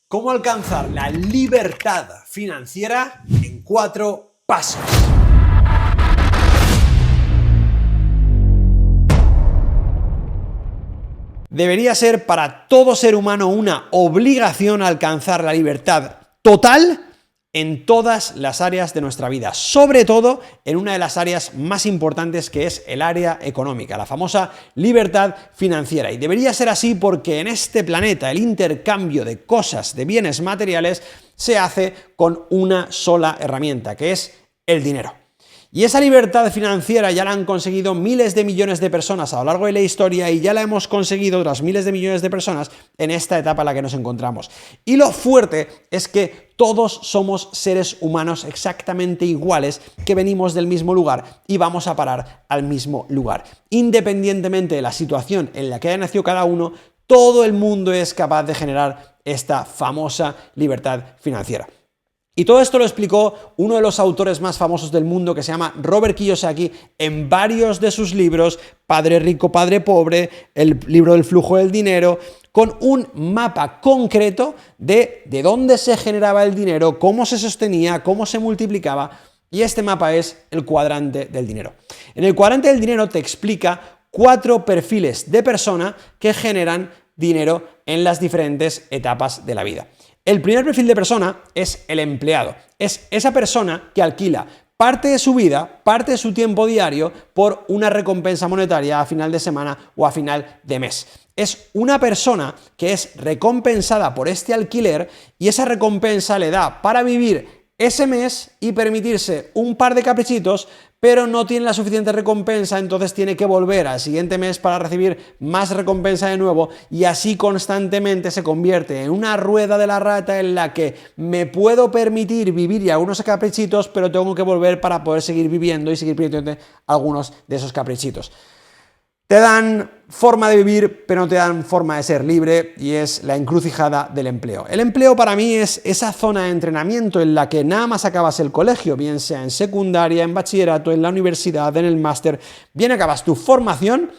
¿Cómo alcanzar la libertad financiera en 4 pasos? Debería ser para todo ser humano una obligación alcanzar la libertad total en todas las áreas de nuestra vida, sobre todo en una de las áreas más importantes, que es el área económica, la famosa libertad financiera. Y debería ser así porque en este planeta el intercambio de cosas, de bienes materiales, se hace con una sola herramienta, que es el dinero. Y esa libertad financiera ya la han conseguido miles de millones de personas a lo largo de la historia, y ya la hemos conseguido otras miles de millones de personas en esta etapa en la que nos encontramos. Y lo fuerte es que todos somos seres humanos exactamente iguales, que venimos del mismo lugar y vamos a parar al mismo lugar. Independientemente de la situación en la que haya nacido cada uno, todo el mundo es capaz de generar esta famosa libertad financiera. Y todo esto lo explicó uno de los autores más famosos del mundo, que se llama Robert Kiyosaki, en varios de sus libros: Padre Rico, Padre Pobre, el libro del flujo del dinero, con un mapa concreto de dónde se generaba el dinero, cómo se sostenía, cómo se multiplicaba, y este mapa es el cuadrante del dinero. En el cuadrante del dinero te explica 4 perfiles de persona que generan dinero en las diferentes etapas de la vida. El primer perfil de persona es el empleado. Es esa persona que alquila parte de su vida, parte de su tiempo diario, por una recompensa monetaria a final de semana o a final de mes. Es una persona que es recompensada por este alquiler, y esa recompensa le da para vivir ese mes y permitirse un par de caprichitos, pero no tiene la suficiente recompensa, entonces tiene que volver al siguiente mes para recibir más recompensa de nuevo, y así constantemente se convierte en una rueda de la rata en la que me puedo permitir vivir y algunos caprichitos, pero tengo que volver para poder seguir viviendo y seguir permitiendo algunos de esos caprichitos. Te dan forma de vivir, pero no te dan forma de ser libre, y es la encrucijada del empleo. El empleo para mí es esa zona de entrenamiento en la que nada más acabas el colegio, bien sea en secundaria, en bachillerato, en la universidad, en el máster, bien acabas tu formación,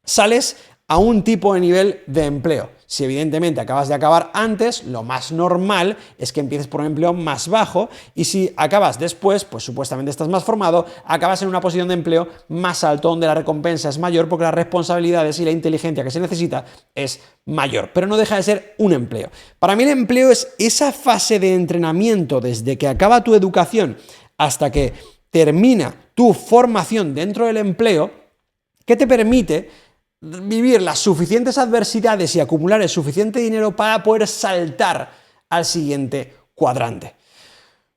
sales a un tipo de nivel de empleo. Si evidentemente acabas de acabar antes, lo más normal es que empieces por un empleo más bajo, y si acabas después, pues supuestamente estás más formado, acabas en una posición de empleo más alto, donde la recompensa es mayor porque las responsabilidades y la inteligencia que se necesita es mayor, pero no deja de ser un empleo. Para mí el empleo es esa fase de entrenamiento desde que acaba tu educación hasta que termina tu formación dentro del empleo, que te permite vivir las suficientes adversidades y acumular el suficiente dinero para poder saltar al siguiente cuadrante.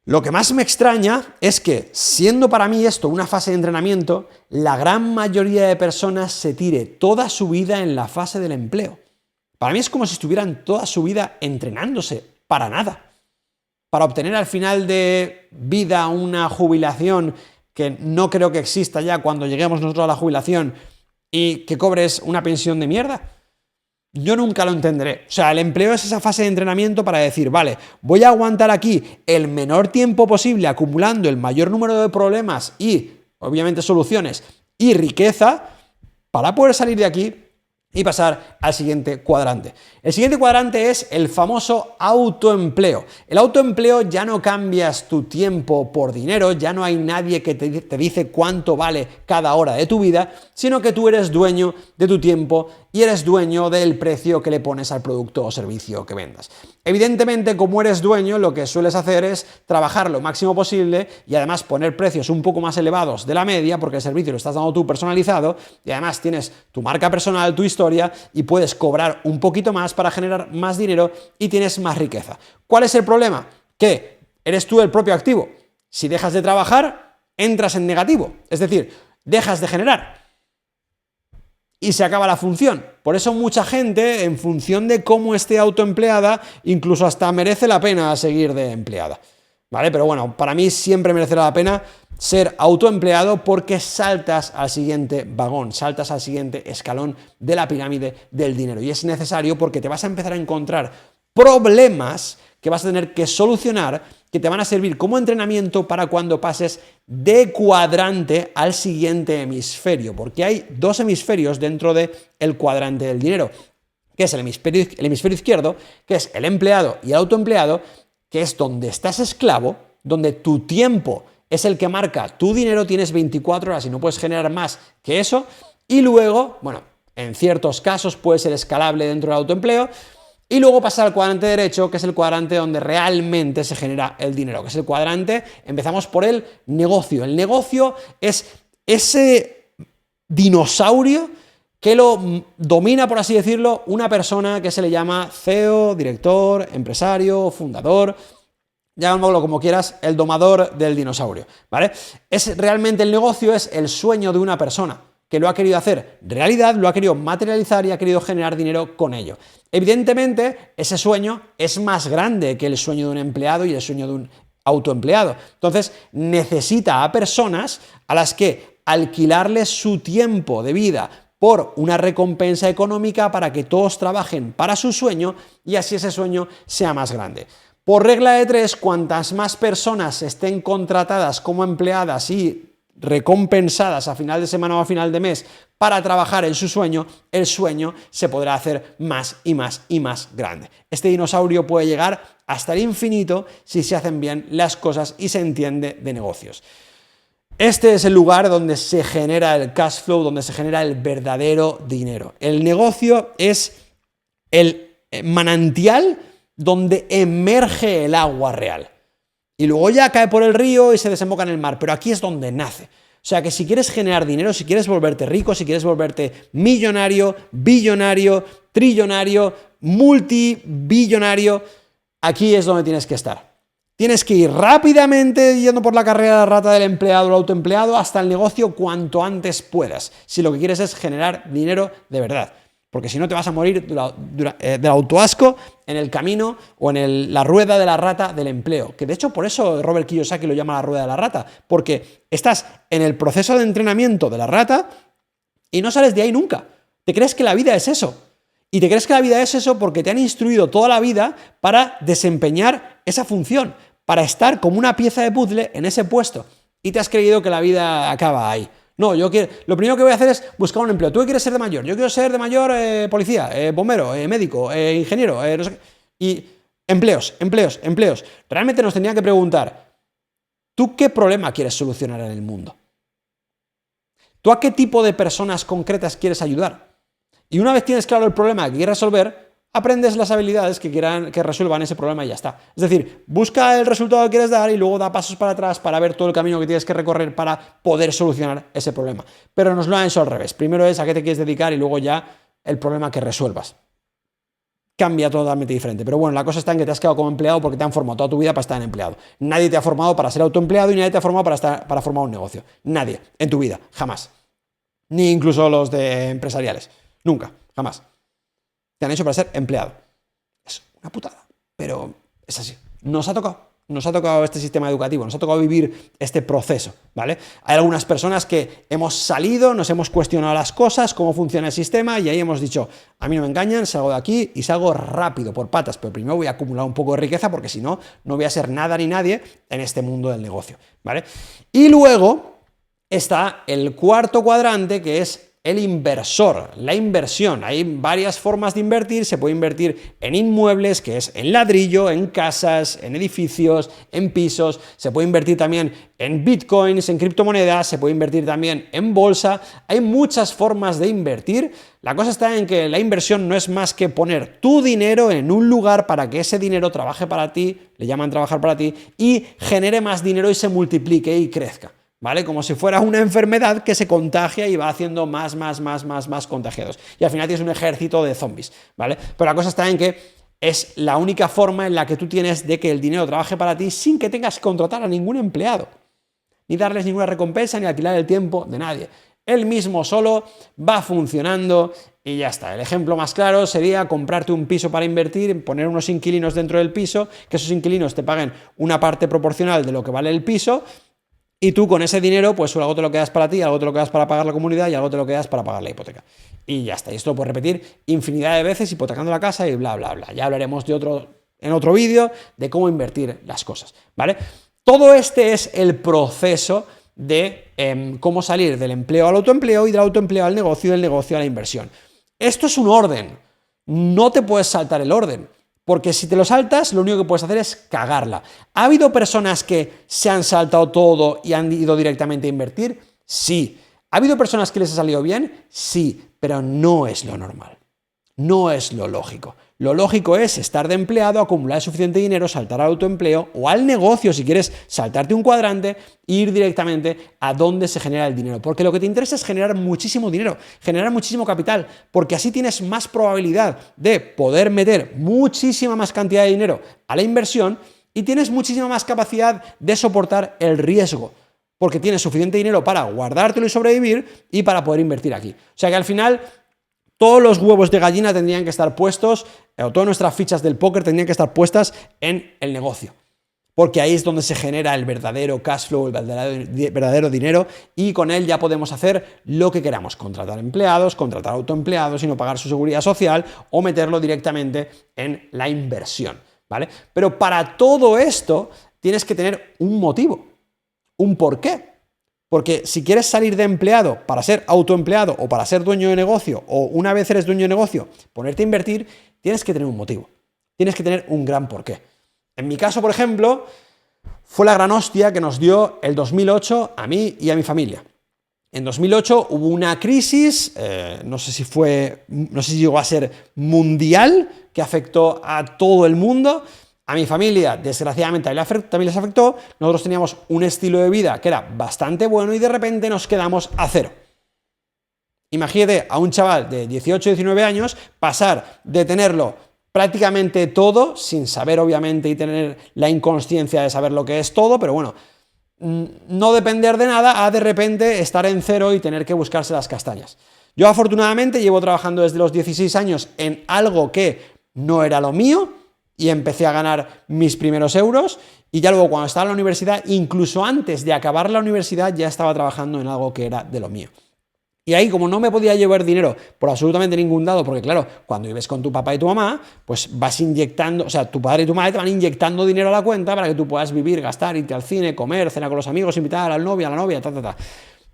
Lo que más me extraña es que, siendo para mí esto una fase de entrenamiento, la gran mayoría de personas se tire toda su vida en la fase del empleo. Para mí es como si estuvieran toda su vida entrenándose para nada, para obtener al final de vida una jubilación que no creo que exista ya cuando lleguemos nosotros a la jubilación, y que cobres una pensión de mierda. Yo nunca lo entenderé. O sea, el empleo es esa fase de entrenamiento para decir, vale, voy a aguantar aquí el menor tiempo posible, acumulando el mayor número de problemas y, obviamente, soluciones y riqueza, para poder salir de aquí y pasar al siguiente cuadrante. El siguiente cuadrante es el famoso autoempleo. El autoempleo, ya no cambias tu tiempo por dinero, ya no hay nadie que te dice cuánto vale cada hora de tu vida, sino que tú eres dueño de tu tiempo y eres dueño del precio que le pones al producto o servicio que vendas. Evidentemente, como eres dueño, lo que sueles hacer es trabajar lo máximo posible y además poner precios un poco más elevados de la media, porque el servicio lo estás dando tú personalizado, y además tienes tu marca personal, tu historia, y puedes cobrar un poquito más para generar más dinero y tienes más riqueza. ¿Cuál es el problema? Que eres tú el propio activo. Si dejas de trabajar, entras en negativo, es decir, dejas de generar y se acaba la función. Por eso mucha gente, en función de cómo esté autoempleada, incluso hasta merece la pena seguir de empleada, ¿vale? Pero bueno, para mí siempre merecerá la pena ser autoempleado, porque saltas al siguiente vagón, saltas al siguiente escalón de la pirámide del dinero, y es necesario porque te vas a empezar a encontrar problemas que vas a tener que solucionar, que te van a servir como entrenamiento para cuando pases de cuadrante al siguiente hemisferio, porque hay 2 hemisferios dentro del cuadrante del dinero. que es el hemisferio izquierdo, que es el empleado y el autoempleado, que es donde estás esclavo, donde tu tiempo es el que marca tu dinero, tienes 24 horas y no puedes generar más que eso, y luego, bueno, en ciertos casos puede ser escalable dentro del autoempleo, y luego pasar al cuadrante derecho, que es el cuadrante donde realmente se genera el dinero, que es el cuadrante, empezamos por el negocio. El negocio es ese dinosaurio que lo domina, por así decirlo, una persona que se le llama CEO, director, empresario, fundador, llámalo como quieras, el domador del dinosaurio, ¿vale? Realmente el negocio es el sueño de una persona que lo ha querido hacer realidad, lo ha querido materializar y ha querido generar dinero con ello. Evidentemente, ese sueño es más grande que el sueño de un empleado y el sueño de un autoempleado. Entonces, necesita a personas a las que alquilarles su tiempo de vida por una recompensa económica para que todos trabajen para su sueño y así ese sueño sea más grande. Por regla de 3, cuantas más personas estén contratadas como empleadas y recompensadas a final de semana o a final de mes para trabajar en su sueño, el sueño se podrá hacer más y más y más grande. Este dinosaurio puede llegar hasta el infinito si se hacen bien las cosas y se entiende de negocios. Este es el lugar donde se genera el cash flow, donde se genera el verdadero dinero. El negocio es el manantial donde emerge el agua real. Y luego ya cae por el río y se desemboca en el mar, pero aquí es donde nace. O sea que si quieres generar dinero, si quieres volverte rico, si quieres volverte millonario, billonario, trillonario, multibillonario, aquí es donde tienes que estar. Tienes que ir rápidamente yendo por la carrera de la rata del empleado o el autoempleado hasta el negocio cuanto antes puedas, si lo que quieres es generar dinero de verdad. Porque si no te vas a morir del autoasco en el camino o en la rueda de la rata del empleo. Que de hecho por eso Robert Kiyosaki lo llama la rueda de la rata. Porque estás en el proceso de entrenamiento de la rata y no sales de ahí nunca. Te crees que la vida es eso. Y te crees que la vida es eso porque te han instruido toda la vida para desempeñar esa función, para estar como una pieza de puzzle en ese puesto. Y te has creído que la vida acaba ahí. No, lo primero que voy a hacer es buscar un empleo. ¿Tú qué quieres ser de mayor? Yo quiero ser de mayor policía, bombero, médico, ingeniero, no sé qué. Y empleos. Realmente nos tendrían que preguntar, ¿tú qué problema quieres solucionar en el mundo? ¿Tú a qué tipo de personas concretas quieres ayudar? Y una vez tienes claro el problema que quieres resolver, aprendes las habilidades que resuelvan ese problema y ya está. Es decir, busca el resultado que quieres dar y luego da pasos para atrás para ver todo el camino que tienes que recorrer para poder solucionar ese problema. Pero nos lo han hecho al revés. Primero es a qué te quieres dedicar y luego ya el problema que resuelvas. Cambia totalmente diferente. Pero bueno, la cosa está en que te has quedado como empleado porque te han formado toda tu vida para estar en empleado. Nadie te ha formado para ser autoempleado y nadie te ha formado para formar un negocio. Nadie. En tu vida. Jamás. Ni incluso los de empresariales. Nunca. Jamás. Te han hecho para ser empleado. Es una putada, pero es así. Nos ha tocado este sistema educativo, nos ha tocado vivir este proceso, ¿vale? Hay algunas personas que hemos salido, nos hemos cuestionado las cosas, cómo funciona el sistema, y ahí hemos dicho, a mí no me engañan, salgo de aquí y salgo rápido, por patas, pero primero voy a acumular un poco de riqueza porque si no, no voy a ser nada ni nadie en este mundo del negocio, ¿vale? Y luego está el cuarto cuadrante, que es el inversor, la inversión. Hay varias formas de invertir. Se puede invertir en inmuebles, que es en ladrillo, en casas, en edificios, en pisos. Se puede invertir también en bitcoins, en criptomonedas. Se puede invertir también en bolsa. Hay muchas formas de invertir. La cosa está en que la inversión no es más que poner tu dinero en un lugar para que ese dinero trabaje para ti, le llaman trabajar para ti, y genere más dinero y se multiplique y crezca. ¿Vale? Como si fuera una enfermedad que se contagia y va haciendo más contagiados. Y al final tienes un ejército de zombies, ¿vale? Pero la cosa está en que es la única forma en la que tú tienes de que el dinero trabaje para ti sin que tengas que contratar a ningún empleado, ni darles ninguna recompensa, ni alquilar el tiempo de nadie. Él mismo solo va funcionando y ya está. El ejemplo más claro sería comprarte un piso para invertir, poner unos inquilinos dentro del piso, que esos inquilinos te paguen una parte proporcional de lo que vale el piso. Y tú con ese dinero, pues algo te lo quedas para ti, algo te lo quedas para pagar la comunidad y algo te lo quedas para pagar la hipoteca. Y ya está. Y esto lo puedes repetir infinidad de veces hipotecando la casa y bla, bla, bla. Ya hablaremos en otro vídeo de cómo invertir las cosas, ¿vale? Todo este es el proceso de cómo salir del empleo al autoempleo y del autoempleo al negocio y del negocio a la inversión. Esto es un orden. no te puedes saltar el orden. Porque si te lo saltas, lo único que puedes hacer es cagarla. ¿Ha habido personas que se han saltado todo y han ido directamente a invertir? Sí. ¿Ha habido personas que les ha salido bien? Sí, pero no es lo normal. No es lo lógico. Lo lógico es estar de empleado, acumular suficiente dinero, saltar al autoempleo o al negocio, si quieres saltarte un cuadrante, e ir directamente a donde se genera el dinero. Porque lo que te interesa es generar muchísimo dinero, generar muchísimo capital, porque así tienes más probabilidad de poder meter muchísima más cantidad de dinero a la inversión y tienes muchísima más capacidad de soportar el riesgo, porque tienes suficiente dinero para guardártelo y sobrevivir y para poder invertir aquí. O sea que al final todos los huevos de gallina tendrían que estar puestos, o todas nuestras fichas del póker tendrían que estar puestas en el negocio. Porque ahí es donde se genera el verdadero cash flow, el verdadero dinero, y con él ya podemos hacer lo que queramos. Contratar empleados, contratar autoempleados y no pagar su seguridad social, o meterlo directamente en la inversión, ¿vale? Pero para todo esto tienes que tener un motivo, un porqué. Porque si quieres salir de empleado para ser autoempleado o para ser dueño de negocio, o una vez eres dueño de negocio, ponerte a invertir, tienes que tener un motivo. Tienes que tener un gran porqué. En mi caso, por ejemplo, fue la gran hostia que nos dio el 2008 a mí y a mi familia. En 2008 hubo una crisis, no sé si llegó a ser mundial, que afectó a todo el mundo. A mi familia, desgraciadamente, también les afectó. Nosotros teníamos un estilo de vida que era bastante bueno y de repente nos quedamos a cero. Imagínate a un chaval de 18, 19 años pasar de tenerlo prácticamente todo, sin saber obviamente y tener la inconsciencia de saber lo que es todo, pero bueno, no depender de nada a de repente estar en cero y tener que buscarse las castañas. Yo afortunadamente llevo trabajando desde los 16 años en algo que no era lo mío, y empecé a ganar mis primeros euros, y ya luego cuando estaba en la universidad, incluso antes de acabar la universidad, ya estaba trabajando en algo que era de lo mío. Y ahí, como no me podía llevar dinero por absolutamente ningún lado, porque claro, cuando vives con tu papá y tu mamá, pues vas inyectando, o sea, tu padre y tu madre te van inyectando dinero a la cuenta para que tú puedas vivir, gastar, irte al cine, comer, cenar con los amigos, invitar al novio, a la novia, ta.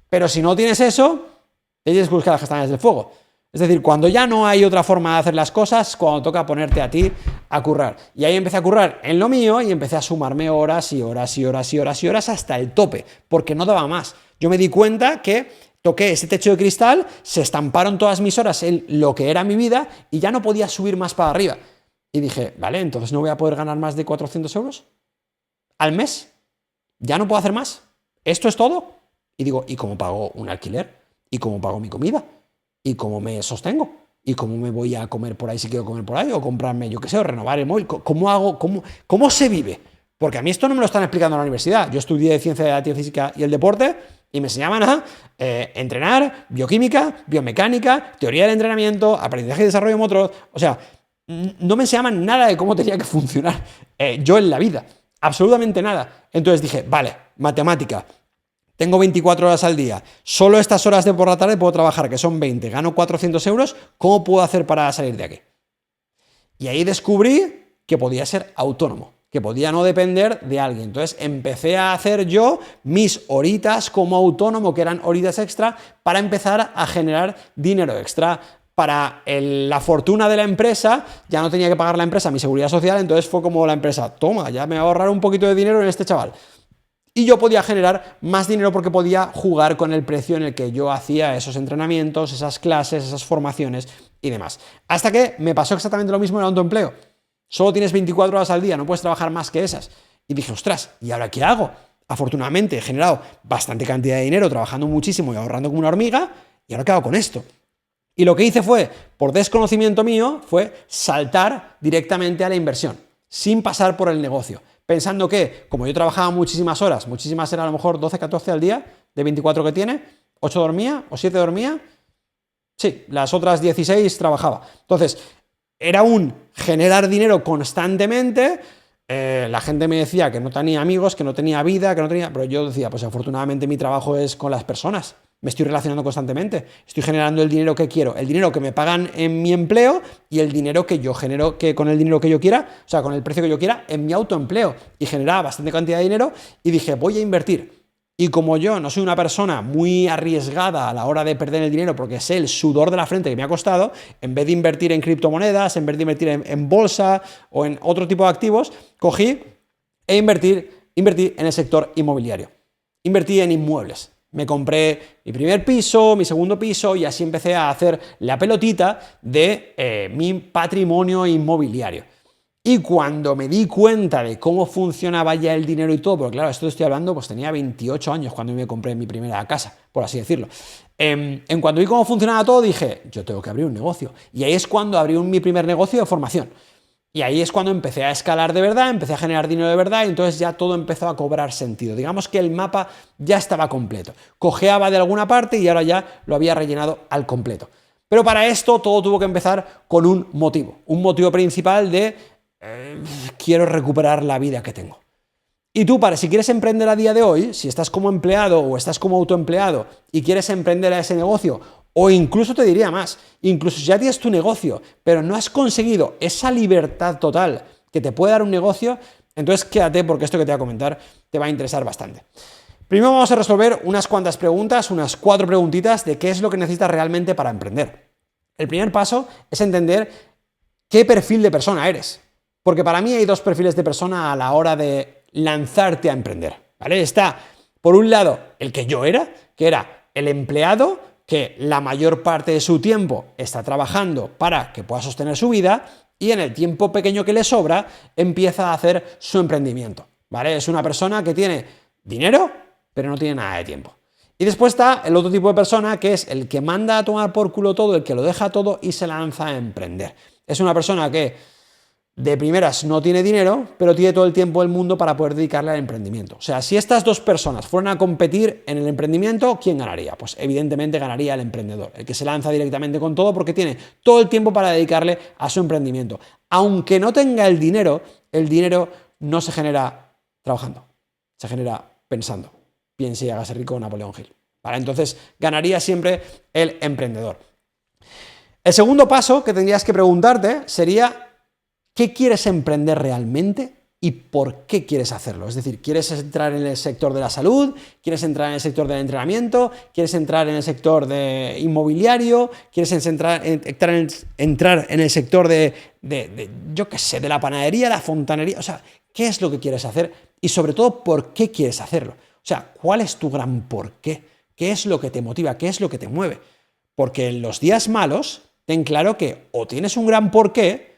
Pero si no tienes eso, tienes que buscar las castañas del fuego. Es decir, cuando ya no hay otra forma de hacer las cosas, cuando toca ponerte a ti a currar. Y ahí empecé a currar en lo mío y empecé a sumarme horas y horas y horas y horas y horas hasta el tope, porque no daba más. Yo me di cuenta que toqué ese techo de cristal, se estamparon todas mis horas en lo que era mi vida y ya no podía subir más para arriba. Y dije, vale, entonces no voy a poder ganar más de 400 euros al mes. ¿Ya no puedo hacer más? ¿Esto es todo? Y digo, ¿y cómo pago un alquiler? ¿Y cómo pago mi comida? ¿Y cómo me sostengo? ¿Y cómo me voy a comer por ahí si quiero comer por ahí? O comprarme, yo qué sé, o renovar el móvil. ¿Cómo hago? ¿Cómo se vive? Porque a mí esto no me lo están explicando en la universidad. Yo estudié Ciencia de la Actividad Física y el Deporte y me enseñaban a entrenar, bioquímica, biomecánica, teoría del entrenamiento, aprendizaje y desarrollo motor. O sea, no me enseñaban nada de cómo tenía que funcionar yo en la vida. Absolutamente nada. Entonces dije, vale, matemática. Tengo 24 horas al día, solo estas horas de por la tarde puedo trabajar, que son 20, gano 400 euros, ¿cómo puedo hacer para salir de aquí? Y ahí descubrí que podía ser autónomo, que podía no depender de alguien. Entonces empecé a hacer yo mis horitas como autónomo, que eran horitas extra, para empezar a generar dinero extra. Para la fortuna de la empresa, ya no tenía que pagar la empresa mi seguridad social, entonces fue como la empresa, toma, ya me va a ahorrar un poquito de dinero en este chaval. Y yo podía generar más dinero porque podía jugar con el precio en el que yo hacía esos entrenamientos, esas clases, esas formaciones y demás. Hasta que me pasó exactamente lo mismo en el autoempleo. Solo tienes 24 horas al día, no puedes trabajar más que esas. Y dije, ostras, ¿y ahora qué hago? Afortunadamente he generado bastante cantidad de dinero trabajando muchísimo y ahorrando como una hormiga, ¿y ahora qué hago con esto? Y lo que hice fue, por desconocimiento mío, fue saltar directamente a la inversión, sin pasar por el negocio. Pensando que, como yo trabajaba muchísimas horas, muchísimas eran a lo mejor 12, 14 al día, de 24 que tiene, 8 dormía o 7 dormía, sí, las otras 16 trabajaba. Entonces, era un generar dinero constantemente. La gente me decía que no tenía amigos, que no tenía vida, que no tenía... Pero yo decía, pues afortunadamente mi trabajo es con las personas. Me estoy relacionando constantemente, estoy generando el dinero que quiero, el dinero que me pagan en mi empleo y el dinero que yo genero, que con el dinero que yo quiera, o sea, con el precio que yo quiera, en mi autoempleo. Y generaba bastante cantidad de dinero y dije, voy a invertir. y como yo no soy una persona muy arriesgada a la hora de perder el dinero porque sé el sudor de la frente que me ha costado, en vez de invertir en criptomonedas, en vez de invertir en bolsa o en otro tipo de activos, cogí e invertí en el sector inmobiliario. Invertí en inmuebles. Me compré mi primer piso, mi segundo piso y así empecé a hacer la pelotita de mi patrimonio inmobiliario. Y cuando me di cuenta de cómo funcionaba ya el dinero y todo, porque claro, esto estoy hablando, pues tenía 28 años cuando me compré mi primera casa, por así decirlo. En cuanto vi cómo funcionaba todo, dije, yo tengo que abrir un negocio. Y ahí es cuando abrí mi primer negocio de formación. Y ahí es cuando empecé a escalar de verdad, empecé a generar dinero de verdad y entonces ya todo empezó a cobrar sentido. Digamos que el mapa ya estaba completo. Cojeaba de alguna parte y ahora ya lo había rellenado al completo. Pero para esto todo tuvo que empezar con un motivo principal de quiero recuperar la vida que tengo. Y tú, si quieres emprender a día de hoy, si estás como empleado o estás como autoempleado y quieres emprender a ese negocio, o incluso te diría más, incluso si ya tienes tu negocio, pero no has conseguido esa libertad total que te puede dar un negocio, entonces quédate porque esto que te voy a comentar te va a interesar bastante. Primero vamos a resolver unas cuantas preguntas, unas 4 preguntitas de qué es lo que necesitas realmente para emprender. El primer paso es entender qué perfil de persona eres. Porque para mí hay 2 perfiles de persona a la hora de lanzarte a emprender, ¿vale? Está, por un lado, el que yo era, que era el empleado, que la mayor parte de su tiempo está trabajando para que pueda sostener su vida y en el tiempo pequeño que le sobra empieza a hacer su emprendimiento, ¿vale? Es una persona que tiene dinero, pero no tiene nada de tiempo. Y después está el otro tipo de persona que es el que manda a tomar por culo todo, el que lo deja todo y se lanza a emprender. Es una persona que de primeras no tiene dinero, pero tiene todo el tiempo del mundo para poder dedicarle al emprendimiento. O sea, si estas 2 personas fueran a competir en el emprendimiento, ¿quién ganaría? Pues evidentemente ganaría el emprendedor, el que se lanza directamente con todo porque tiene todo el tiempo para dedicarle a su emprendimiento. Aunque no tenga el dinero no se genera trabajando, se genera pensando. Piense y hágase rico Napoleón Hill. ¿Vale? Entonces, ganaría siempre el emprendedor. El segundo paso que tendrías que preguntarte sería ¿qué quieres emprender realmente y por qué quieres hacerlo? Es decir, ¿quieres entrar en el sector de la salud? ¿Quieres entrar en el sector del entrenamiento? ¿Quieres entrar en el sector de inmobiliario? ¿Quieres entrar en el sector yo qué sé, de la panadería, la fontanería? O sea, ¿qué es lo que quieres hacer? Y sobre todo, ¿por qué quieres hacerlo? O sea, ¿cuál es tu gran por qué? ¿Qué es lo que te motiva? ¿Qué es lo que te mueve? Porque en los días malos, ten claro que o tienes un gran porqué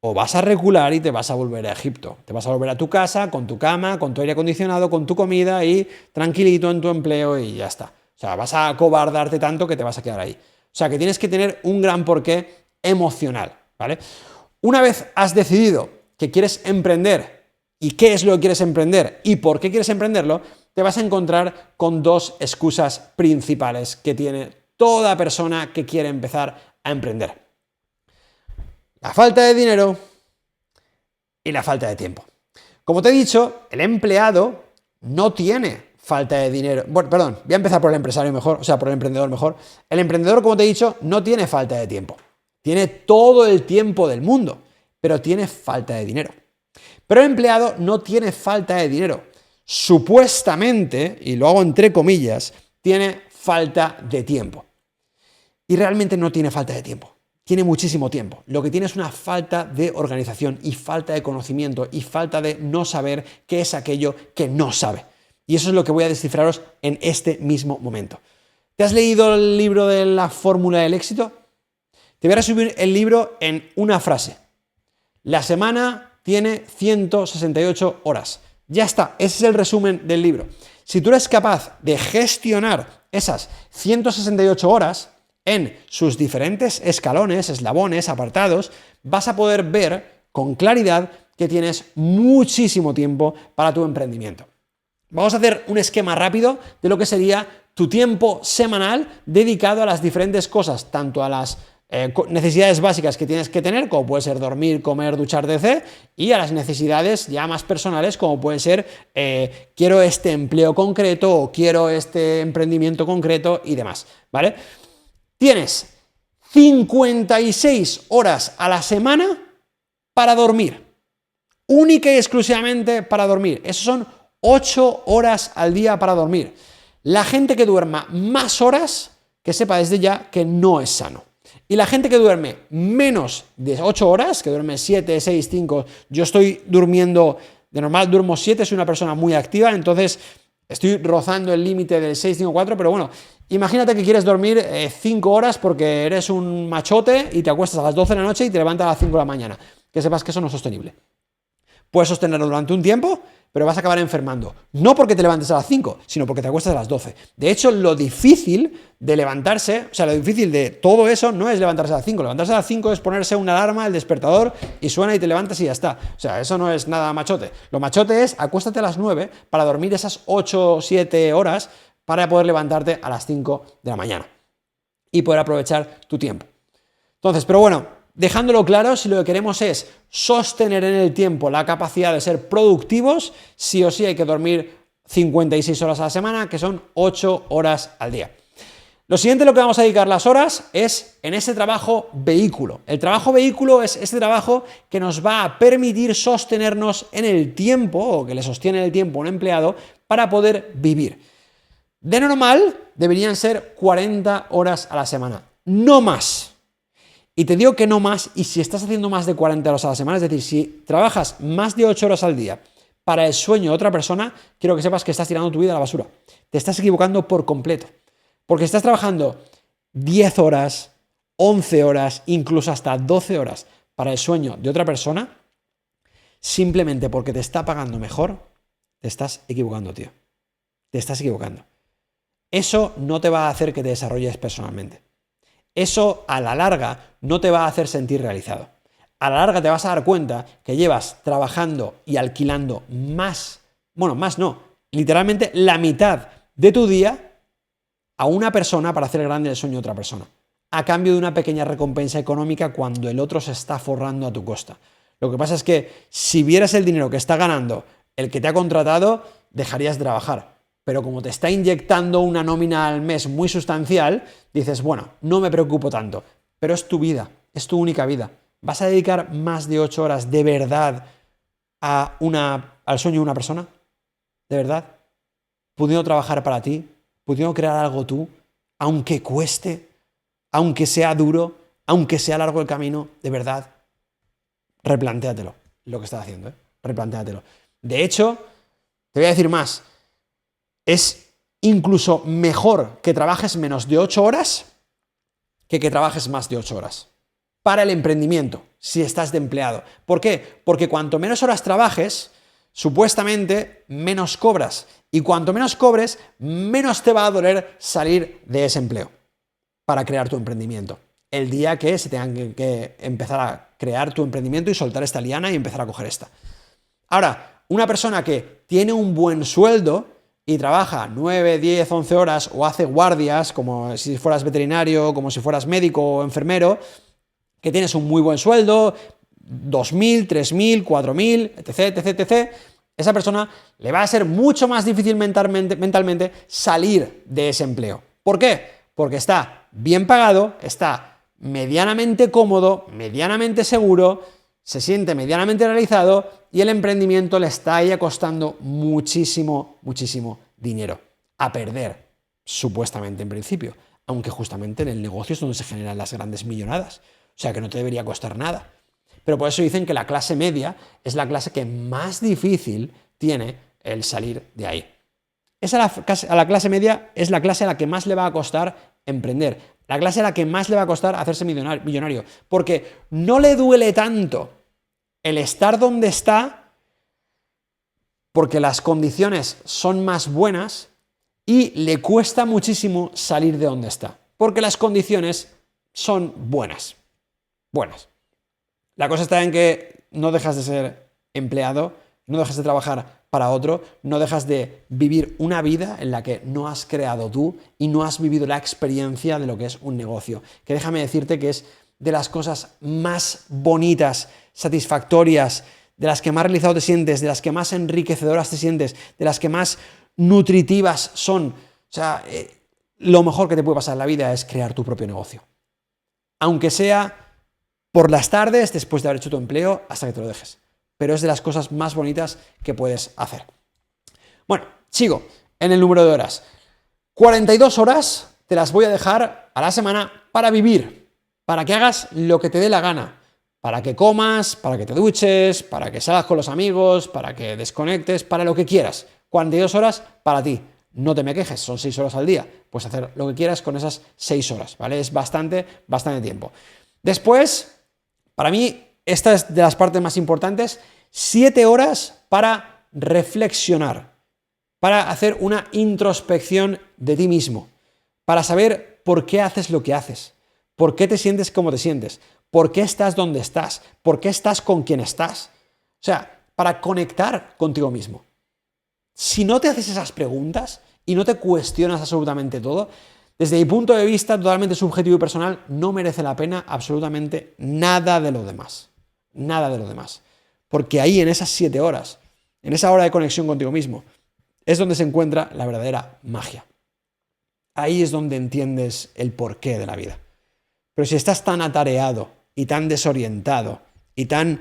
o vas a recular y te vas a volver a Egipto. Te vas a volver a tu casa, con tu cama, con tu aire acondicionado, con tu comida y tranquilito en tu empleo y ya está. O sea, vas a acobardarte tanto que te vas a quedar ahí. O sea, que tienes que tener un gran porqué emocional, ¿vale? Una vez has decidido que quieres emprender y qué es lo que quieres emprender y por qué quieres emprenderlo, te vas a encontrar con 2 excusas principales que tiene toda persona que quiere empezar a emprender. La falta de dinero y la falta de tiempo. Como te he dicho, el empleado no tiene falta de dinero. Bueno, perdón, voy a empezar por el empresario mejor, o sea, por el emprendedor mejor. El emprendedor, como te he dicho, no tiene falta de tiempo. Tiene todo el tiempo del mundo, pero tiene falta de dinero. Pero el empleado no tiene falta de dinero. Supuestamente, y lo hago entre comillas, tiene falta de tiempo. Y realmente no tiene falta de tiempo. Tiene muchísimo tiempo. Lo que tiene es una falta de organización y falta de conocimiento y falta de no saber qué es aquello que no sabe. Y eso es lo que voy a descifraros en este mismo momento. ¿Te has leído el libro de la fórmula del éxito? Te voy a resumir el libro en una frase. La semana tiene 168 horas. Ya está, ese es el resumen del libro. Si tú eres capaz de gestionar esas 168 horas, en sus diferentes escalones, eslabones, apartados, vas a poder ver con claridad que tienes muchísimo tiempo para tu emprendimiento. Vamos a hacer un esquema rápido de lo que sería tu tiempo semanal dedicado a las diferentes cosas, tanto a las necesidades básicas que tienes que tener, como puede ser dormir, comer, ducharte, etc., y a las necesidades ya más personales, como puede ser quiero este empleo concreto o quiero este emprendimiento concreto y demás, ¿vale? Tienes 56 horas a la semana para dormir. Única y exclusivamente para dormir. Esos son 8 horas al día para dormir. La gente que duerma más horas, que sepa desde ya que no es sano. Y la gente que duerme menos de 8 horas, que duerme 7, 6, 5, yo estoy durmiendo, de normal duermo 7, soy una persona muy activa, entonces estoy rozando el límite del 6, 5, 4, pero bueno, imagínate que quieres dormir 5 horas porque eres un machote y te acuestas a las 12 de la noche y te levantas a las 5 de la mañana. Que sepas que eso no es sostenible. Puedes sostenerlo durante un tiempo, pero vas a acabar enfermando. No porque te levantes a las 5, sino porque te acuestas a las 12. De hecho, lo difícil de levantarse, o sea, lo difícil de todo eso no es levantarse a las 5. Levantarse a las 5 es ponerse una alarma, el despertador, y suena y te levantas y ya está. O sea, eso no es nada machote. Lo machote es acuéstate a las 9 para dormir esas 8 o 7 horas para poder levantarte a las 5 de la mañana y poder aprovechar tu tiempo. Entonces, pero bueno, dejándolo claro, si lo que queremos es sostener en el tiempo la capacidad de ser productivos, sí o sí hay que dormir 56 horas a la semana, que son 8 horas al día. Lo siguiente, lo que vamos a dedicar las horas es en ese trabajo vehículo. El trabajo vehículo es ese trabajo que nos va a permitir sostenernos en el tiempo, o que le sostiene en el tiempo a un empleado, para poder vivir. De normal, deberían ser 40 horas a la semana, no más. Y te digo que no más, y si estás haciendo más de 40 horas a la semana, es decir, si trabajas más de 8 horas al día para el sueño de otra persona, quiero que sepas que estás tirando tu vida a la basura. Te estás equivocando por completo. Porque estás trabajando 10 horas, 11 horas, incluso hasta 12 horas para el sueño de otra persona, simplemente porque te está pagando mejor, te estás equivocando, tío. Te estás equivocando. Eso no te va a hacer que te desarrolles personalmente. Eso a la larga no te va a hacer sentir realizado. A la larga te vas a dar cuenta que llevas trabajando y alquilando más no, literalmente la mitad de tu día a una persona para hacer grande el sueño de otra persona, a cambio de una pequeña recompensa económica cuando el otro se está forrando a tu costa. Lo que pasa es que si vieras el dinero que está ganando el que te ha contratado, dejarías de trabajar. Pero como te está inyectando una nómina al mes muy sustancial, dices, bueno, no me preocupo tanto, pero es tu vida, es tu única vida. ¿Vas a dedicar más de 8 horas de verdad al sueño de una persona? ¿De verdad? ¿Pudiendo trabajar para ti? ¿Pudiendo crear algo tú? Aunque cueste, aunque sea duro, aunque sea largo el camino, de verdad, replantéatelo lo que estás haciendo, replantéatelo. De hecho, te voy a decir más. Es incluso mejor que trabajes menos de 8 horas que trabajes más de 8 horas. Para el emprendimiento, si estás de empleado. ¿Por qué? Porque cuanto menos horas trabajes, supuestamente menos cobras. Y cuanto menos cobres, menos te va a doler salir de ese empleo para crear tu emprendimiento. El día que se tengan que empezar a crear tu emprendimiento y soltar esta liana y empezar a coger esta. Ahora, una persona que tiene un buen sueldo y trabaja 9, 10, 11 horas o hace guardias, como si fueras veterinario, como si fueras médico o enfermero, que tienes un muy buen sueldo, 2.000, 3.000, 4.000, etc., etc., etc., esa persona le va a ser mucho más difícil mentalmente salir de ese empleo. ¿Por qué? Porque está bien pagado, está medianamente cómodo, medianamente seguro, se siente medianamente realizado y el emprendimiento le está ahí costando muchísimo, muchísimo dinero. A perder, supuestamente en principio, aunque justamente en el negocio es donde se generan las grandes millonadas. O sea que no te debería costar nada. Pero por eso dicen que la clase media es la clase que más difícil tiene el salir de ahí. La clase media es la clase a la que más le va a costar emprender, la clase a la que más le va a costar hacerse millonario, porque no le duele tanto el estar donde está, porque las condiciones son más buenas, y le cuesta muchísimo salir de donde está, porque las condiciones son buenas. La cosa está en que no dejas de ser empleado, no dejas de trabajar para otro, no dejas de vivir una vida en la que no has creado tú y no has vivido la experiencia de lo que es un negocio. Que déjame decirte que es de las cosas más bonitas, satisfactorias, de las que más realizado te sientes, de las que más enriquecedoras te sientes, de las que más nutritivas son. O sea, lo mejor que te puede pasar en la vida es crear tu propio negocio. Aunque sea por las tardes, después de haber hecho tu empleo, hasta que te lo dejes. Pero es de las cosas más bonitas que puedes hacer. Bueno, sigo en el número de horas. 42 horas te las voy a dejar a la semana para vivir, para que hagas lo que te dé la gana, para que comas, para que te duches, para que salgas con los amigos, para que desconectes, para lo que quieras. 42 horas para ti. No te me quejes, son 6 horas al día. Puedes hacer lo que quieras con esas 6 horas, ¿vale? Es bastante tiempo. Después, para mí, esta es de las partes más importantes, 7 horas para reflexionar, para hacer una introspección de ti mismo, para saber por qué haces lo que haces, por qué te sientes como te sientes, por qué estás donde estás, por qué estás con quien estás. O sea, para conectar contigo mismo. Si no te haces esas preguntas y no te cuestionas absolutamente todo, desde mi punto de vista totalmente subjetivo y personal, no merece la pena absolutamente nada de lo demás. Nada de lo demás. Porque ahí en esas 7 horas, en esa hora de conexión contigo mismo, es donde se encuentra la verdadera magia. Ahí es donde entiendes el porqué de la vida. Pero si estás tan atareado y tan desorientado y tan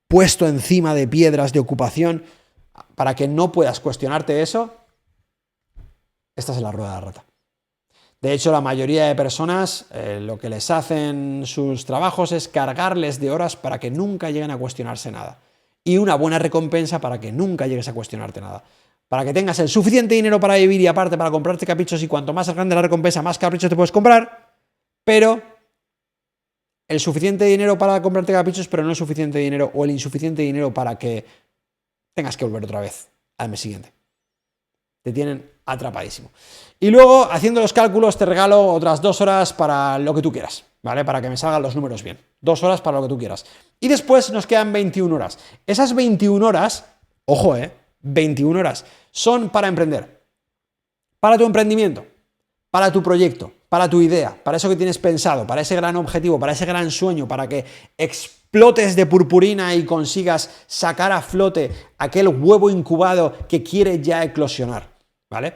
puesto encima de piedras de ocupación para que no puedas cuestionarte eso, estás en la rueda de la rata. De hecho, la mayoría de personas lo que les hacen sus trabajos es cargarles de horas para que nunca lleguen a cuestionarse nada. Y una buena recompensa para que nunca llegues a cuestionarte nada. Para que tengas el suficiente dinero para vivir y aparte para comprarte caprichos, y cuanto más grande la recompensa, más caprichos te puedes comprar, pero el suficiente dinero para comprarte caprichos, pero no el suficiente dinero o el insuficiente dinero para que tengas que volver otra vez al mes siguiente. Te tienen atrapadísimo. Y luego, haciendo los cálculos, te regalo otras 2 horas para lo que tú quieras, ¿vale? Para que me salgan los números bien. 2 horas para lo que tú quieras. Y después nos quedan 21 horas. Esas 21 horas, ojo, 21 horas, son para emprender. Para tu emprendimiento, para tu proyecto, para tu idea, para eso que tienes pensado, para ese gran objetivo, para ese gran sueño, para que explotes de purpurina y consigas sacar a flote aquel huevo incubado que quiere ya eclosionar, ¿vale?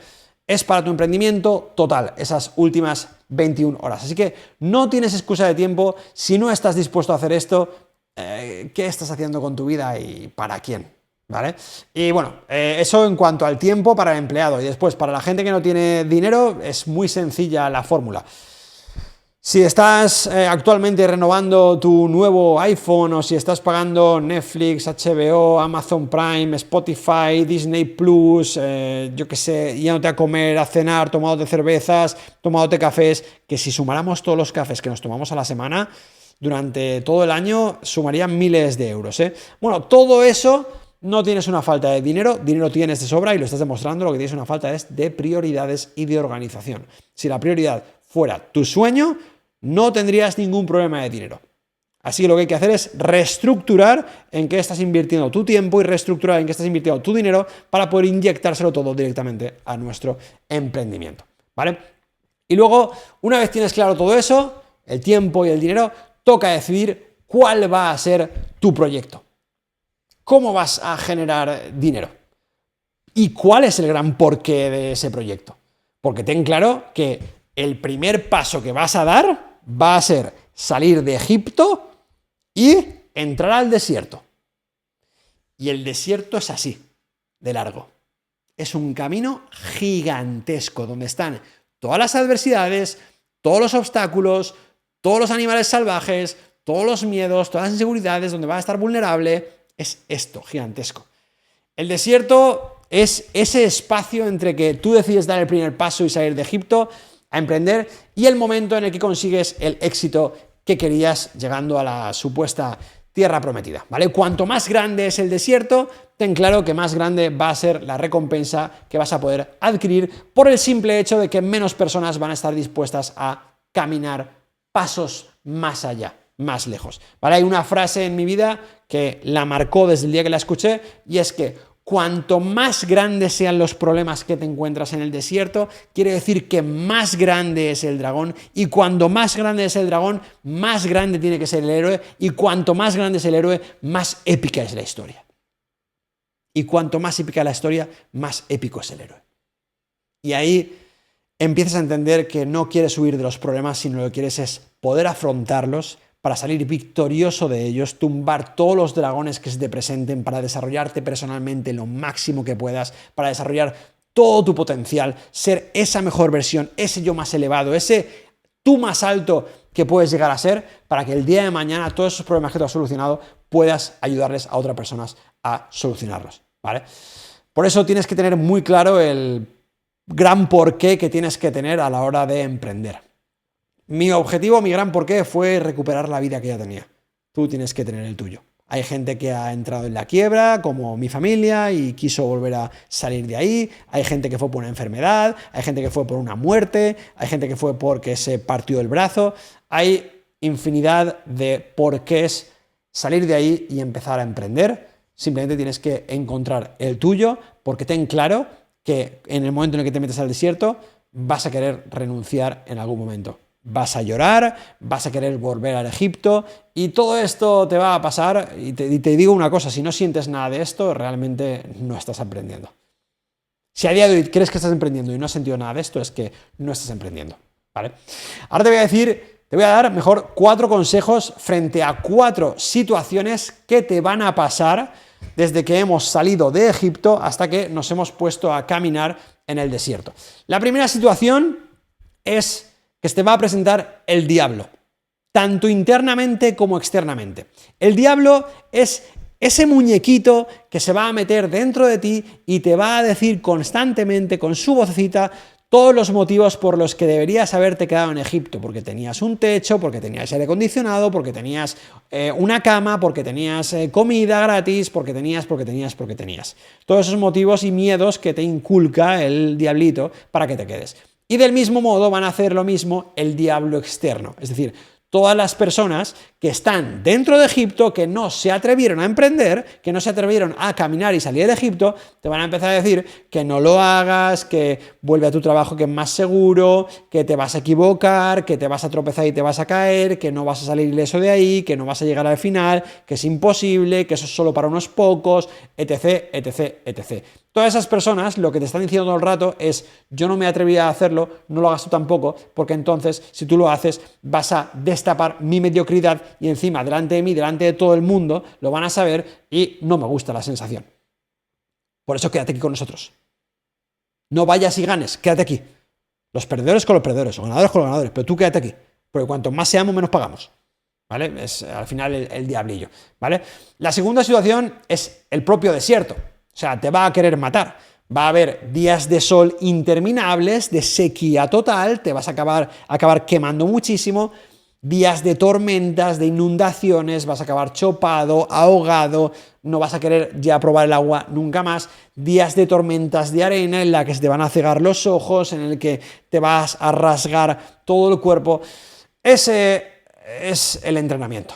Es para tu emprendimiento total, esas últimas 21 horas. Así que no tienes excusa de tiempo. Si no estás dispuesto a hacer esto, ¿qué estás haciendo con tu vida y para quién? ¿Vale? Y bueno, eso en cuanto al tiempo para el empleado. Y después, para la gente que no tiene dinero, es muy sencilla la fórmula. Si estás actualmente renovando tu nuevo iPhone, o si estás pagando Netflix, HBO, Amazon Prime, Spotify, Disney Plus, yo qué sé, yéndote a comer, a cenar, tomándote cervezas, tomándote cafés, que si sumáramos todos los cafés que nos tomamos a la semana, durante todo el año sumarían miles de euros, ¿eh? Bueno, todo eso. No tienes una falta de dinero tienes de sobra y lo estás demostrando. Lo que tienes una falta es de prioridades y de organización. Si la prioridad fuera tu sueño, no tendrías ningún problema de dinero. Así que lo que hay que hacer es reestructurar en qué estás invirtiendo tu tiempo y reestructurar en qué estás invirtiendo tu dinero para poder inyectárselo todo directamente a nuestro emprendimiento, ¿vale? Y luego, una vez tienes claro todo eso, el tiempo y el dinero, toca decidir cuál va a ser tu proyecto. ¿Cómo vas a generar dinero? ¿Y cuál es el gran porqué de ese proyecto? Porque ten claro que el primer paso que vas a dar va a ser salir de Egipto y entrar al desierto. Y el desierto es así, de largo. Es un camino gigantesco donde están todas las adversidades, todos los obstáculos, todos los animales salvajes, todos los miedos, todas las inseguridades, donde vas a estar vulnerable. Es esto, gigantesco. El desierto es ese espacio entre que tú decides dar el primer paso y salir de Egipto a emprender y el momento en el que consigues el éxito que querías llegando a la supuesta tierra prometida, ¿vale? Cuanto más grande es el desierto, ten claro que más grande va a ser la recompensa que vas a poder adquirir por el simple hecho de que menos personas van a estar dispuestas a caminar pasos más allá, más lejos, ¿vale? Hay una frase en mi vida que la marcó desde el día que la escuché y es que cuanto más grandes sean los problemas que te encuentras en el desierto, quiere decir que más grande es el dragón, y cuanto más grande es el dragón, más grande tiene que ser el héroe, y cuanto más grande es el héroe, más épica es la historia. Y cuanto más épica es la historia, más épico es el héroe. Y ahí empiezas a entender que no quieres huir de los problemas, sino lo que quieres es poder afrontarlos para salir victorioso de ellos, tumbar todos los dragones que se te presenten, para desarrollarte personalmente lo máximo que puedas, para desarrollar todo tu potencial, ser esa mejor versión, ese yo más elevado, ese tú más alto que puedes llegar a ser, para que el día de mañana todos esos problemas que tú has solucionado puedas ayudarles a otras personas a solucionarlos, ¿vale? Por eso tienes que tener muy claro el gran porqué que tienes que tener a la hora de emprender. Mi objetivo, mi gran porqué fue recuperar la vida que ya tenía. Tú tienes que tener el tuyo. Hay gente que ha entrado en la quiebra, como mi familia, y quiso volver a salir de ahí. Hay gente que fue por una enfermedad, hay gente que fue por una muerte, hay gente que fue porque se partió el brazo. Hay infinidad de porqués salir de ahí y empezar a emprender. Simplemente tienes que encontrar el tuyo, porque ten claro que en el momento en el que te metes al desierto vas a querer renunciar en algún momento. Vas a llorar, vas a querer volver al Egipto y todo esto te va a pasar. Y te digo una cosa, si no sientes nada de esto, realmente no estás aprendiendo. Si a día de hoy crees que estás emprendiendo y no has sentido nada de esto, es que no estás emprendiendo, ¿vale? Ahora te voy a dar mejor 4 consejos frente a 4 situaciones que te van a pasar desde que hemos salido de Egipto hasta que nos hemos puesto a caminar en el desierto. La primera situación es que se te va a presentar el diablo, tanto internamente como externamente. El diablo es ese muñequito que se va a meter dentro de ti y te va a decir constantemente con su vocecita todos los motivos por los que deberías haberte quedado en Egipto, porque tenías un techo, porque tenías aire acondicionado, porque tenías una cama, porque tenías comida gratis, porque tenías. Todos esos motivos y miedos que te inculca el diablito para que te quedes. Y del mismo modo van a hacer lo mismo el diablo externo, es decir, todas las personas que están dentro de Egipto, que no se atrevieron a emprender, que no se atrevieron a caminar y salir de Egipto, te van a empezar a decir que no lo hagas, que vuelve a tu trabajo que es más seguro, que te vas a equivocar, que te vas a tropezar y te vas a caer, que no vas a salir ileso de ahí, que no vas a llegar al final, que es imposible, que eso es solo para unos pocos, etc, etc, etc. Todas esas personas lo que te están diciendo todo el rato es: yo no me atreví a hacerlo, no lo hagas tú tampoco, porque entonces si tú lo haces vas a destapar mi mediocridad y encima delante de mí, delante de todo el mundo, lo van a saber y no me gusta la sensación. Por eso quédate aquí con nosotros. No vayas y ganes, quédate aquí. Los perdedores con los perdedores, los ganadores con los ganadores, pero tú quédate aquí, porque cuanto más seamos, menos pagamos. ¿Vale? Es al final el diablillo. ¿Vale? La segunda situación es el propio desierto. O sea, te va a querer matar. Va a haber días de sol interminables, de sequía total, te vas a acabar quemando muchísimo, días de tormentas, de inundaciones, vas a acabar chopado, ahogado, no vas a querer ya probar el agua nunca más, días de tormentas de arena en la que se te van a cegar los ojos, en el que te vas a rasgar todo el cuerpo. Ese es el entrenamiento.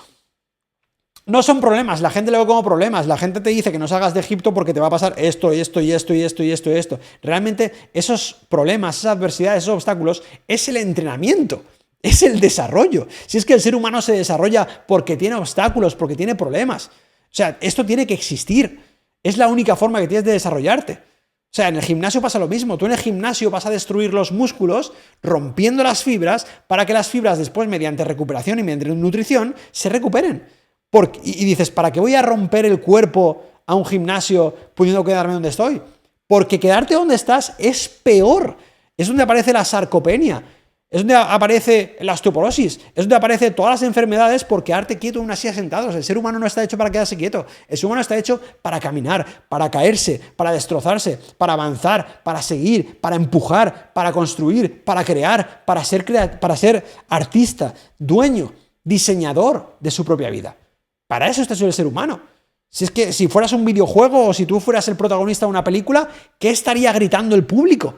No son problemas, la gente lo ve como problemas, la gente te dice que no salgas de Egipto porque te va a pasar esto, y esto, y esto, y esto, y esto, y esto. Realmente esos problemas, esas adversidades, esos obstáculos, es el entrenamiento, es el desarrollo. Si es que el ser humano se desarrolla porque tiene obstáculos, porque tiene problemas. O sea, esto tiene que existir. Es la única forma que tienes de desarrollarte. O sea, en el gimnasio pasa lo mismo. Tú en el gimnasio vas a destruir los músculos rompiendo las fibras para que las fibras después, mediante recuperación y mediante nutrición, se recuperen. Y dices, ¿para qué voy a romper el cuerpo a un gimnasio pudiendo quedarme donde estoy? Porque quedarte donde estás es peor. Es donde aparece la sarcopenia, es donde aparece la osteoporosis, es donde aparecen todas las enfermedades por quedarte quieto en una silla sentado. El ser humano no está hecho para quedarse quieto. El ser humano está hecho para caminar, para caerse, para destrozarse, para avanzar, para seguir, para empujar, para construir, para crear, para ser artista, dueño, diseñador de su propia vida. Para eso está hecho el ser humano. Si es que si fueras un videojuego o si tú fueras el protagonista de una película, ¿qué estaría gritando el público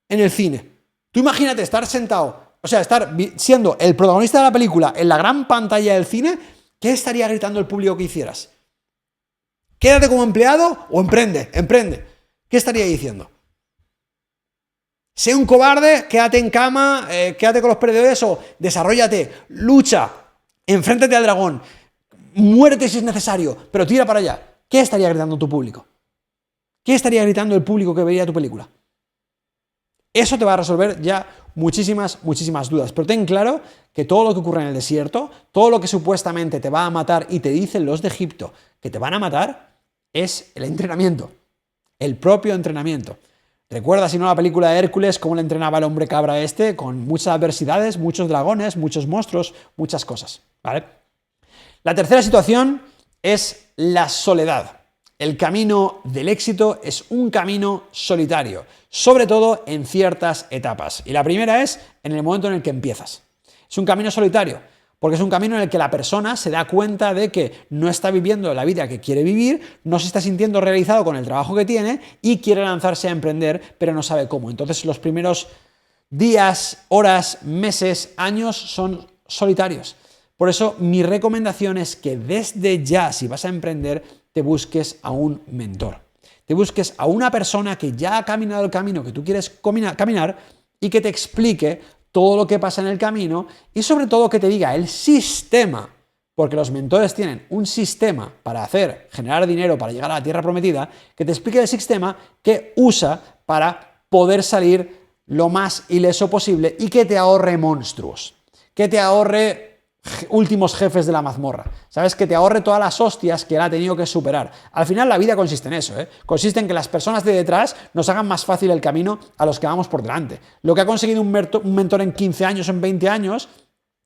en el cine? Tú imagínate estar sentado, o sea, estar siendo el protagonista de la película en la gran pantalla del cine, ¿qué estaría gritando el público que hicieras? ¿Quédate como empleado o emprende? Emprende. ¿Qué estaría diciendo? Sé un cobarde, quédate en cama, quédate con los perdedores o desarróllate, lucha, enfréntate al dragón. Muérete si es necesario, pero tira para allá. ¿Qué estaría gritando tu público? ¿Qué estaría gritando el público que vería tu película? Eso te va a resolver ya muchísimas dudas. Pero ten claro que todo lo que ocurre en el desierto, todo lo que supuestamente te va a matar y te dicen los de Egipto que te van a matar, es el entrenamiento, el propio entrenamiento. Recuerda, si no, la película de Hércules, cómo le entrenaba el hombre cabra con muchas adversidades, muchos dragones, muchos monstruos, muchas cosas, ¿vale? La tercera situación es la soledad. El camino del éxito es un camino solitario, sobre todo en ciertas etapas. Y la primera es en el momento en el que empiezas. Es un camino solitario, porque es un camino en el que la persona se da cuenta de que no está viviendo la vida que quiere vivir, no se está sintiendo realizado con el trabajo que tiene y quiere lanzarse a emprender, pero no sabe cómo. Entonces los primeros días, horas, meses, años son solitarios. Por eso mi recomendación es que desde ya, si vas a emprender, te busques a un mentor. Te busques a una persona que ya ha caminado el camino que tú quieres caminar y que te explique todo lo que pasa en el camino y sobre todo que te diga el sistema, porque los mentores tienen un sistema para generar dinero, para llegar a la tierra prometida, que te explique el sistema que usa para poder salir lo más ileso posible y que te ahorre monstruos, que te ahorre últimos jefes de la mazmorra, ¿sabes? Que te ahorre todas las hostias que él ha tenido que superar. Al final la vida consiste en eso, ¿eh? Consiste en que las personas de detrás nos hagan más fácil el camino a los que vamos por delante. Lo que ha conseguido un mentor en 15 años, en 20 años,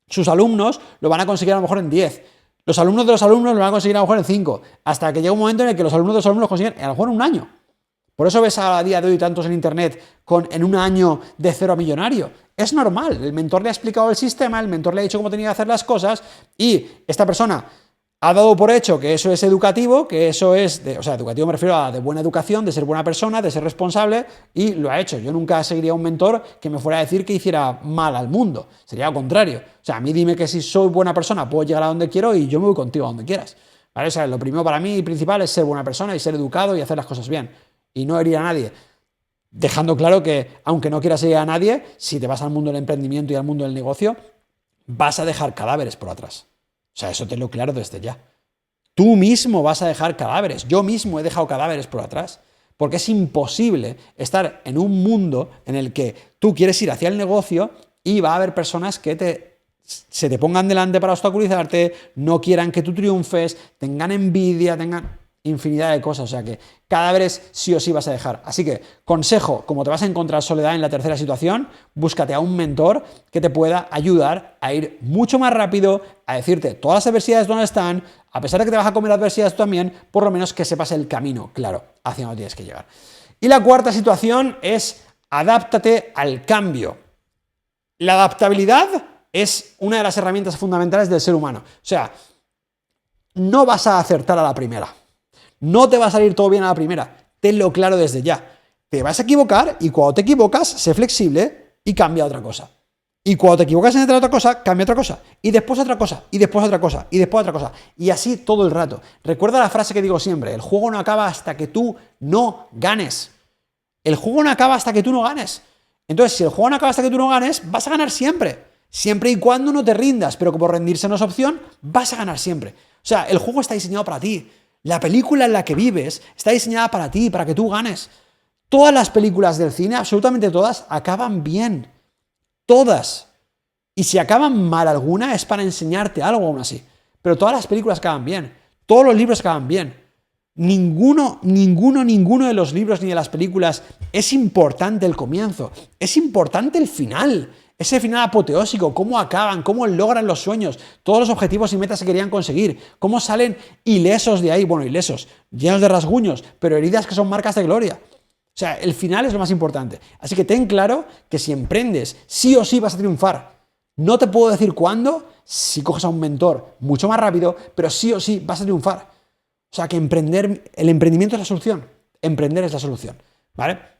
sus alumnos lo van a conseguir a lo mejor en 10. Los alumnos de los alumnos lo van a conseguir a lo mejor en 5, hasta que llega un momento en el que los alumnos de los alumnos lo consiguen a lo mejor en un año. Por eso ves a día de hoy tantos en internet en un año de cero a millonario. Es normal, el mentor le ha explicado el sistema, el mentor le ha dicho cómo tenía que hacer las cosas y esta persona ha dado por hecho que eso es educativo, que eso es, educativo me refiero a de buena educación, de ser buena persona, de ser responsable y lo ha hecho. Yo nunca seguiría a un mentor que me fuera a decir que hiciera mal al mundo, sería lo contrario. O sea, a mí dime que si soy buena persona puedo llegar a donde quiero y yo me voy contigo a donde quieras. ¿Vale? O sea, lo primero para mí principal es ser buena persona y ser educado y hacer las cosas bien. Y no herir a nadie. Dejando claro que, aunque no quieras herir a nadie, si te vas al mundo del emprendimiento y al mundo del negocio, vas a dejar cadáveres por atrás. O sea, eso tenlo claro desde ya. Tú mismo vas a dejar cadáveres. Yo mismo he dejado cadáveres por atrás. Porque es imposible estar en un mundo en el que tú quieres ir hacia el negocio y va a haber personas que se te pongan delante para obstaculizarte, no quieran que tú triunfes, tengan envidia, tengan infinidad de cosas, o sea que cadáveres sí o sí vas a dejar. Así que, consejo, como te vas a encontrar soledad en la tercera situación, búscate a un mentor que te pueda ayudar a ir mucho más rápido, a decirte todas las adversidades donde están, a pesar de que te vas a comer adversidades tú también, por lo menos que sepas el camino, claro, hacia donde tienes que llegar. Y la cuarta situación es adáptate al cambio. La adaptabilidad es una de las herramientas fundamentales del ser humano. O sea, no vas a acertar a la primera. No te va a salir todo bien a la primera, tenlo claro desde ya. Te vas a equivocar y cuando te equivocas, sé flexible y cambia a otra cosa. Y cuando te equivocas en otra cosa, cambia otra cosa. Y después otra cosa, y después otra cosa, y después otra cosa. Y así todo el rato. Recuerda la frase que digo siempre, el juego no acaba hasta que tú no ganes. El juego no acaba hasta que tú no ganes. Entonces, si el juego no acaba hasta que tú no ganes, vas a ganar siempre. Siempre y cuando no te rindas, pero como rendirse no es opción, vas a ganar siempre. O sea, el juego está diseñado para ti. La película en la que vives está diseñada para ti, para que tú ganes. Todas las películas del cine, absolutamente todas, acaban bien. Todas. Y si acaban mal alguna es para enseñarte algo aún así. Pero todas las películas acaban bien. Todos los libros acaban bien. Ninguno de los libros ni de las películas es importante el comienzo. Es importante el final. Ese final apoteósico, cómo acaban, cómo logran los sueños, todos los objetivos y metas que querían conseguir, cómo salen ilesos de ahí, bueno, ilesos, llenos de rasguños, pero heridas que son marcas de gloria. O sea, el final es lo más importante. Así que ten claro que si emprendes, sí o sí vas a triunfar. No te puedo decir cuándo, si coges a un mentor mucho más rápido, pero sí o sí vas a triunfar. O sea, que el emprendimiento es la solución. Emprender es la solución, ¿vale?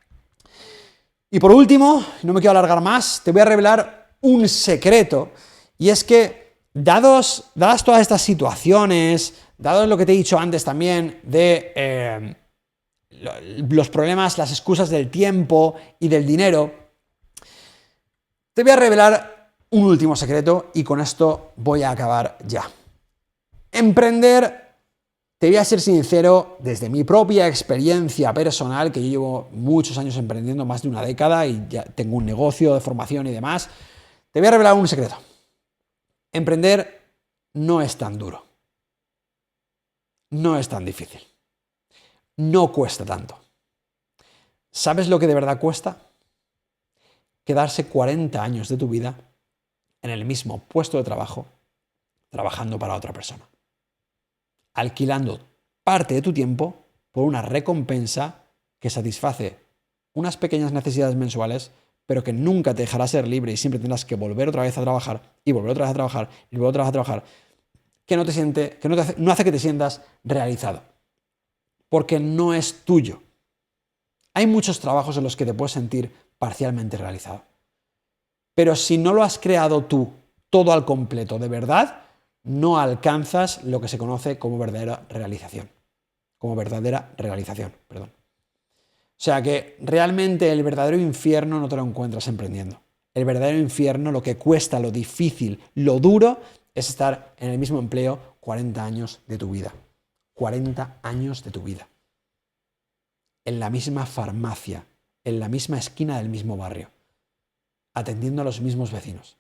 Y por último, no me quiero alargar más, te voy a revelar un secreto, y es que, dadas todas estas situaciones, dados lo que te he dicho antes también de los problemas, las excusas del tiempo y del dinero, te voy a revelar un último secreto y con esto voy a acabar ya. Emprender Te voy a ser sincero, desde mi propia experiencia personal, que yo llevo muchos años emprendiendo, más de una década, y ya tengo un negocio de formación y demás, te voy a revelar un secreto. Emprender no es tan duro. No es tan difícil. No cuesta tanto. ¿Sabes lo que de verdad cuesta? Quedarse 40 años de tu vida en el mismo puesto de trabajo, trabajando para otra persona, alquilando parte de tu tiempo por una recompensa que satisface unas pequeñas necesidades mensuales, pero que nunca te dejará ser libre y siempre tendrás que volver otra vez a trabajar y volver otra vez a trabajar y volver otra vez a trabajar, no hace que te sientas realizado, porque no es tuyo. Hay muchos trabajos en los que te puedes sentir parcialmente realizado, pero si no lo has creado tú todo al completo de verdad, no alcanzas lo que se conoce como verdadera realización. Perdón. O sea que realmente el verdadero infierno no te lo encuentras emprendiendo. El verdadero infierno, lo que cuesta, lo difícil, lo duro, es estar en el mismo empleo 40 años de tu vida. 40 años de tu vida. En la misma farmacia, en la misma esquina del mismo barrio, atendiendo a los mismos vecinos.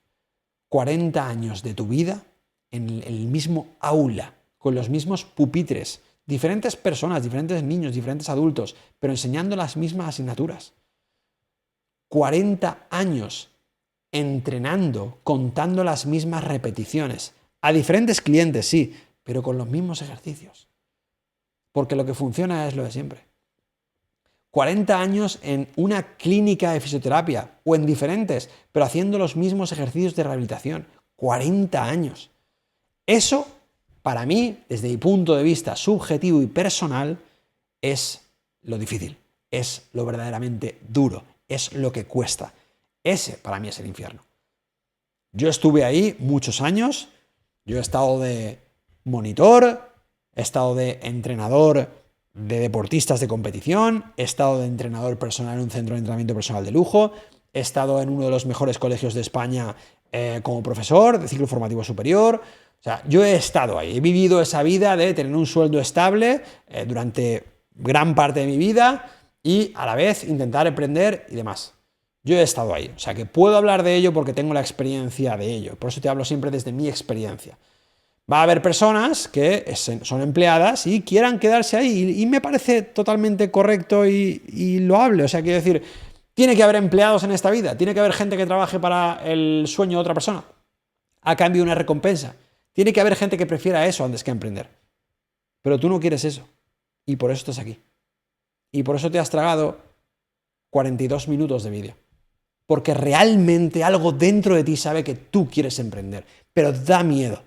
40 años de tu vida en el mismo aula, con los mismos pupitres, diferentes personas, diferentes niños, diferentes adultos, pero enseñando las mismas asignaturas. 40 años entrenando, contando las mismas repeticiones, a diferentes clientes, sí, pero con los mismos ejercicios. Porque lo que funciona es lo de siempre. 40 años en una clínica de fisioterapia o en diferentes, pero haciendo los mismos ejercicios de rehabilitación. 40 años. Eso, para mí, desde mi punto de vista subjetivo y personal, es lo difícil, es lo verdaderamente duro, es lo que cuesta. Ese, para mí, es el infierno. Yo estuve ahí muchos años, yo he estado de monitor, he estado de entrenador de deportistas de competición, he estado de entrenador personal en un centro de entrenamiento personal de lujo, he estado en uno de los mejores colegios de España como profesor de ciclo formativo superior. O sea, yo he estado ahí, he vivido esa vida de tener un sueldo estable durante gran parte de mi vida y a la vez intentar emprender y demás. Yo he estado ahí, o sea que puedo hablar de ello porque tengo la experiencia de ello, por eso te hablo siempre desde mi experiencia. Va a haber personas que son empleadas y quieran quedarse ahí y me parece totalmente correcto y loable, o sea, quiero decir, tiene que haber empleados en esta vida, tiene que haber gente que trabaje para el sueño de otra persona a cambio de una recompensa. Tiene que haber gente que prefiera eso antes que emprender. Pero tú no quieres eso. Y por eso estás aquí. Y por eso te has tragado 42 minutos de vídeo. Porque realmente algo dentro de ti sabe que tú quieres emprender. Pero da miedo.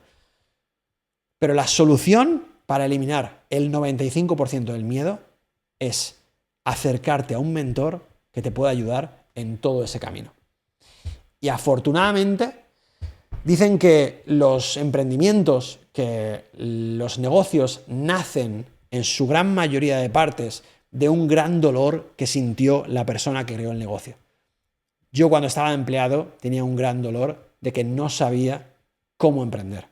Pero la solución para eliminar el 95% del miedo es acercarte a un mentor que te pueda ayudar en todo ese camino. Y afortunadamente, dicen que los emprendimientos, que los negocios nacen en su gran mayoría de partes de un gran dolor que sintió la persona que creó el negocio. Yo cuando estaba empleado tenía un gran dolor de que no sabía cómo emprender.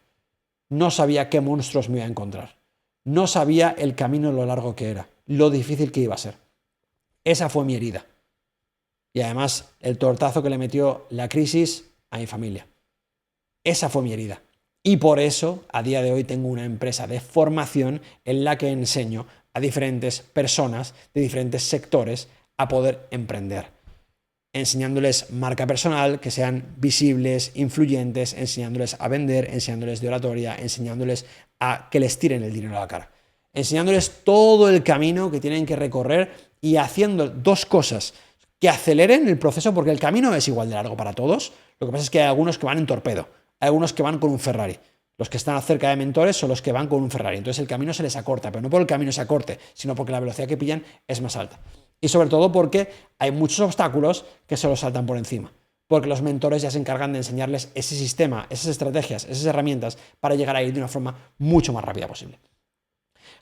No sabía qué monstruos me iba a encontrar. No sabía el camino lo largo que era, lo difícil que iba a ser. Esa fue mi herida. Y además el tortazo que le metió la crisis a mi familia. Esa fue mi herida. Y por eso, a día de hoy, tengo una empresa de formación en la que enseño a diferentes personas de diferentes sectores a poder emprender. Enseñándoles marca personal, que sean visibles, influyentes, enseñándoles a vender, enseñándoles de oratoria, enseñándoles a que les tiren el dinero a la cara. Enseñándoles todo el camino que tienen que recorrer y haciendo dos cosas que aceleren el proceso, porque el camino es igual de largo para todos. Lo que pasa es que hay algunos que van en torpedo. Hay algunos que van con un Ferrari. Los que están cerca de mentores son los que van con un Ferrari. Entonces el camino se les acorta, pero no por el camino se acorte, sino porque la velocidad que pillan es más alta. Y sobre todo porque hay muchos obstáculos que se los saltan por encima. Porque los mentores ya se encargan de enseñarles ese sistema, esas estrategias, esas herramientas para llegar a ir de una forma mucho más rápida posible.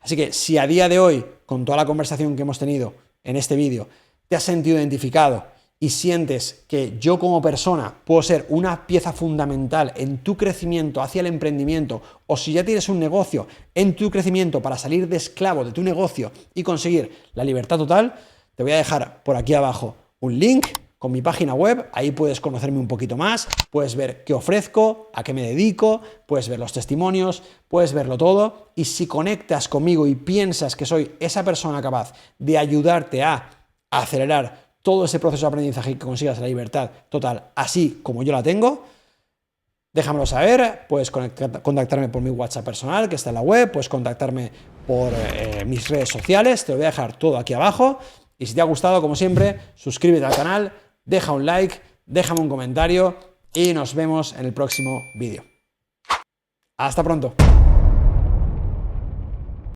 Así que si a día de hoy, con toda la conversación que hemos tenido en este vídeo, te has sentido identificado y sientes que yo como persona puedo ser una pieza fundamental en tu crecimiento hacia el emprendimiento, o si ya tienes un negocio, en tu crecimiento para salir de esclavo de tu negocio y conseguir la libertad total, te voy a dejar por aquí abajo un link con mi página web. Ahí puedes conocerme un poquito más, puedes ver qué ofrezco, a qué me dedico, puedes ver los testimonios, puedes verlo todo, y si conectas conmigo y piensas que soy esa persona capaz de ayudarte a acelerar todo ese proceso de aprendizaje y que consigas la libertad total, así como yo la tengo, déjamelo saber. Puedes contactarme por mi WhatsApp personal, que está en la web, puedes contactarme por mis redes sociales, te lo voy a dejar todo aquí abajo. Y si te ha gustado, como siempre, suscríbete al canal, deja un like, déjame un comentario y nos vemos en el próximo vídeo. ¡Hasta pronto!